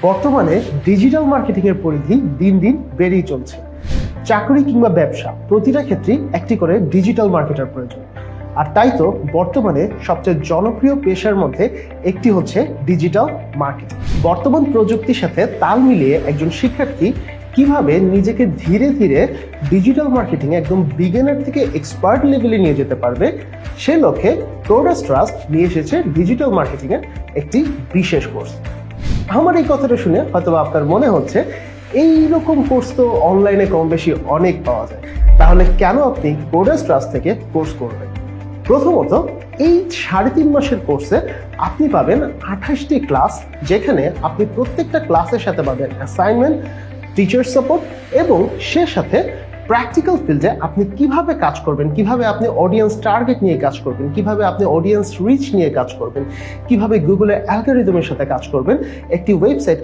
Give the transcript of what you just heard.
বর্তমানে digital marketing এর পরিধি দিন দিন বেড়েই চলছে। চাকরি কিংবা ব্যবসা প্রতিটা ক্ষেত্রেই একটি করে ডিজিটাল মার্কেটার প্রয়োজন। আর তাই তো বর্তমানে সবচেয়ে জনপ্রিয় পেশার মধ্যে একটি হচ্ছে ডিজিটাল মার্কেটিং। বর্তমান প্রযুক্তির সাথে তাল মিলিয়ে একজন শিক্ষার্থী কিভাবে নিজেকে ধীরে ধীরে ডিজিটাল মার্কেটিং একদম বিগিনার থেকে এক্সপার্ট লেভেলে নিয়ে যেতে পারবে, সে লক্ষ্যে কোডাস ট্রাস্ট নিয়ে এসেছে ডিজিটাল মার্কেটিং এর একটি বিশেষ কোর্স। আমার এই কথাটা শুনে হয়তো আপনার মনে হচ্ছে এইরকম কোর্স তো অনলাইনে কম বেশি অনেক পাওয়া যায়, তাহলে কেন আপনি কোডাস ট্রাস্ট থেকে কোর্স করবেন? প্রথমত, এই 3.5 মাসের কোর্সে আপনি পাবেন 28টি ক্লাস, যেখানে আপনি প্রত্যেকটা ক্লাসের সাথে পাবেন অ্যাসাইনমেন্ট, টিচার সাপোর্ট এবং সে সাথে প্র্যাকটিক্যাল ফিল্ডে আপনি কিভাবে কাজ করবেন, কিভাবে আপনি অডিয়েন্স টার্গেট নিয়ে কাজ করবেন, কিভাবে আপনি অডিয়েন্স রিচ নিয়ে কাজ করবেন, কিভাবে গুগলের অ্যালগরিদমের সাথে কাজ করবেন, একটি ওয়েবসাইট